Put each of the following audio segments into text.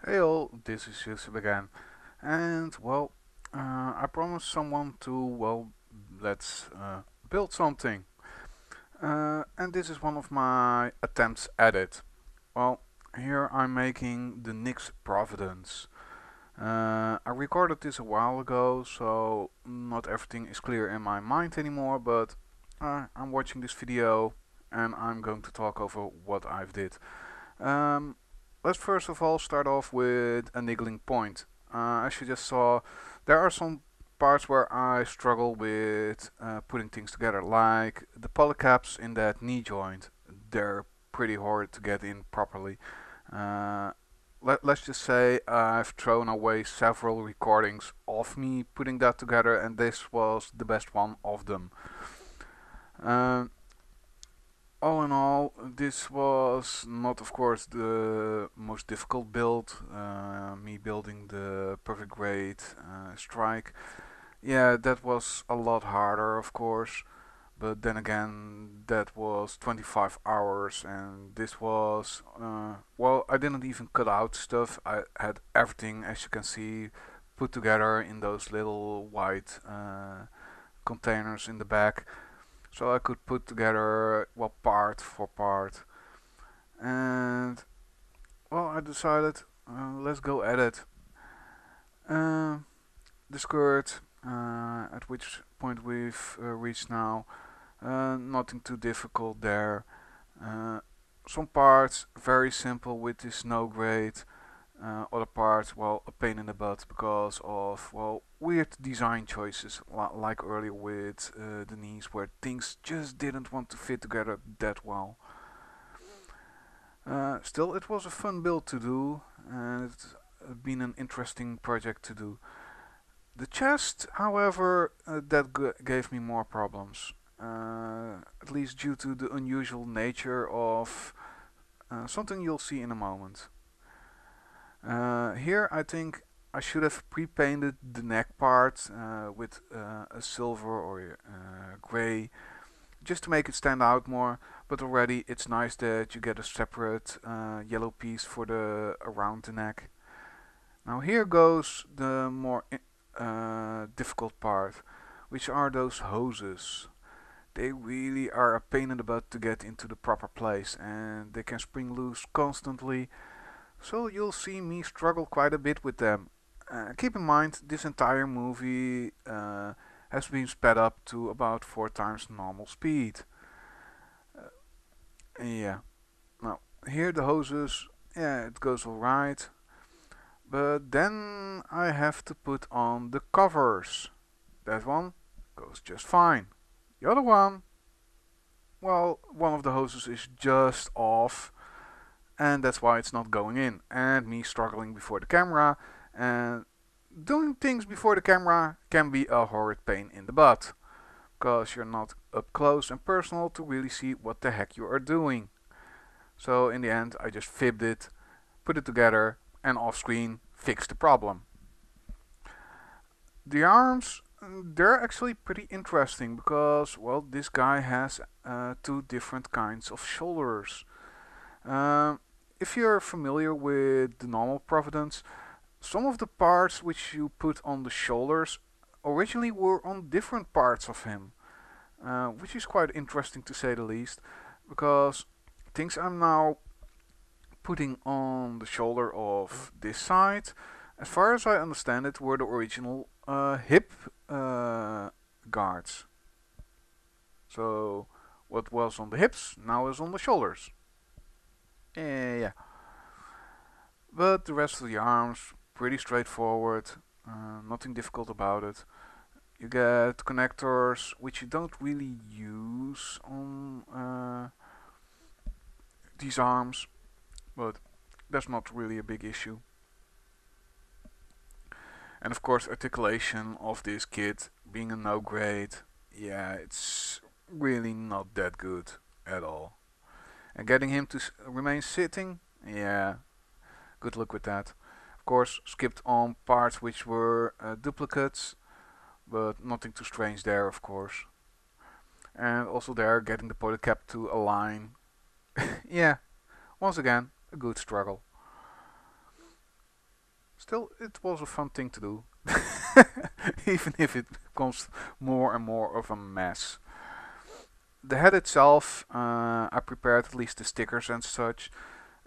Hey all, this is Eucep again, and I promised someone to, let's build something, and this is one of my attempts at it. Well, here I'm making the Nix Providence. I recorded this a while ago, so not everything is clear in my mind anymore, but I'm watching this video and I'm going to talk over what I've did. Um, let's first of all start off with a niggling point. As you just saw, there are some parts where I struggle with putting things together, like the polycaps in that knee joint. They're pretty hard to get in properly. Uh, let's just say I've thrown away several recordings of me putting that together, and this was the best one of them. Um, all in all, this was not, of course, the most difficult build. Me building the perfect grade strike. Yeah, that was a lot harder, of course. But then again, that was 25 hours, and this was, I didn't even cut out stuff. I had everything, as you can see, put together in those little white containers in the back, so I could put together part for part. And I decided, let's go at it. Uh, the skirt, at which point we've reached now, nothing too difficult there. Uh, some parts very simple with this no grade. Other parts, a pain in the butt because of weird design choices, like earlier with the knees, where things just didn't want to fit together that well. Still, it was a fun build to do, and it's been an interesting project to do. The chest, however, gave me more problems, at least due to the unusual nature of something you'll see in a moment. Here, I think I should have pre-painted the neck part with a silver or gray, just to make it stand out more. But already, it's nice that you get a separate yellow piece for the around the neck. Now here goes the more difficult part, which are those hoses. They really are a pain in the butt to get into the proper place, and they can spring loose constantly, so you'll see me struggle quite a bit with them. Keep in mind, this entire movie has been sped up to about 4 times normal speed. Yeah, now here the hoses, yeah, it goes alright, but then I have to put on the covers. That one goes just fine. The other one, one of the hoses is just off, and that's why it's not going in. And me struggling before the camera, and doing things before the camera can be a horrid pain in the butt, because you're not up close and personal to really see what the heck you are doing. So in the end, I just fibbed it, put it together, and off screen fixed the problem. The arms, they're actually pretty interesting because, this guy has two different kinds of shoulders. Um, if you're familiar with the normal Providence, some of the parts which you put on the shoulders originally were on different parts of him, which is quite interesting to say the least, because things I'm now putting on the shoulder of this side, as far as I understand it, were the original hip guards. So what was on the hips now is on the shoulders. Yeah. But the rest of the arms, pretty straightforward, nothing difficult about it. You get connectors which you don't really use on these arms, but that's not really a big issue. And of course, articulation of this kit being a no grade, yeah, it's really not that good at all. And getting him to remain sitting, yeah, good luck with that. Of course, skipped on parts which were duplicates, but nothing too strange there, of course. And also there, getting the polycap to align. Yeah, once again, a good struggle. Still, it was a fun thing to do. Even if it becomes more and more of a mess. The head itself, I prepared at least the stickers and such.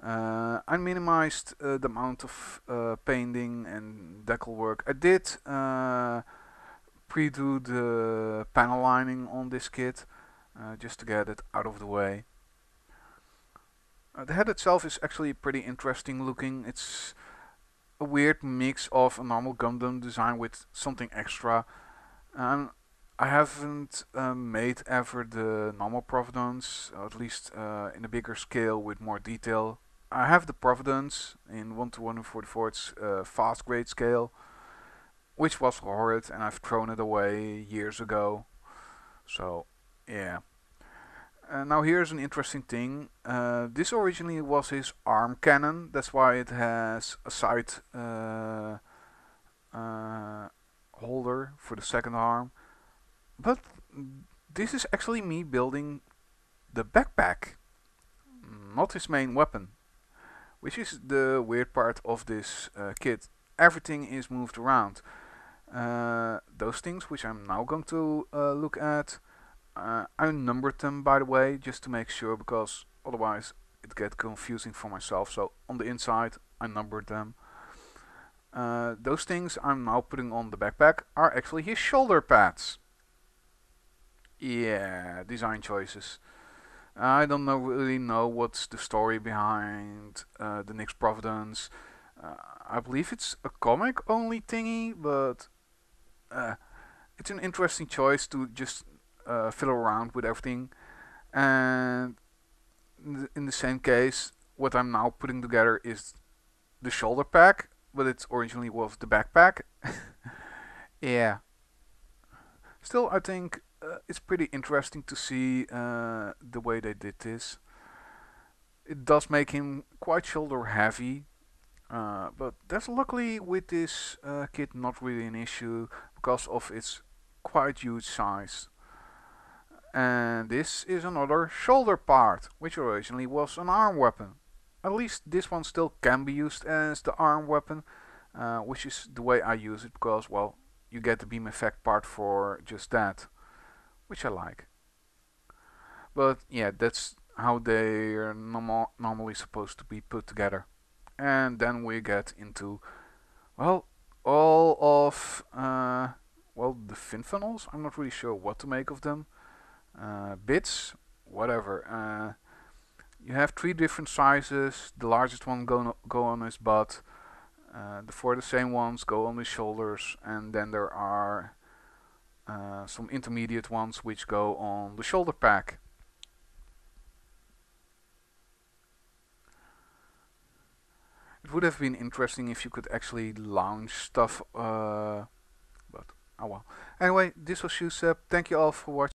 I minimized the amount of painting and decal work. I did pre-do the panel lining on this kit just to get it out of the way. The head itself is actually pretty interesting looking. It's a weird mix of a normal Gundam design with something extra. Um, I haven't made ever the normal Providence, or at least in a bigger scale with more detail. I have the Providence in 1 to 144, it's fast grade scale, which was horrid and I've thrown it away years ago. So, yeah. Now here's an interesting thing. This originally was his arm cannon. That's why it has a side uh, holder for the second arm. But this is actually me building the backpack, not his main weapon. Which is the weird part of this kit. Everything is moved around. Those things which I'm now going to look at, I numbered them by the way, just to make sure, because otherwise it gets confusing for myself. So on the inside I numbered them. Those things I'm now putting on the backpack are actually his shoulder pads. Yeah, design choices. I don't really know what's the story behind the Nix Providence. I believe it's a comic only thingy, but uh, it's an interesting choice to just fiddle around with everything. And in the same case, what I'm now putting together is the shoulder pack, but it originally was the backpack. Yeah. Still, I think it's pretty interesting to see the way they did this. It does make him quite shoulder heavy, but that's luckily with this kit not really an issue because of its quite huge size. And this is another shoulder part, which originally was an arm weapon. At least this one still can be used as the arm weapon, which is the way I use it because, well, you get the beam effect part for just that, which I like. But yeah, that's how they are normally supposed to be put together. And then we get into, well, all of well, the fin funnels. I'm not really sure what to make of them. Bits, whatever. You have three different sizes. The largest one go on his butt. The four the same ones go on his shoulders, and then there are some intermediate ones which go on the shoulder pack. It would have been interesting if you could actually launch stuff, but oh well. Anyway, this was Eucep. Thank you all for watching.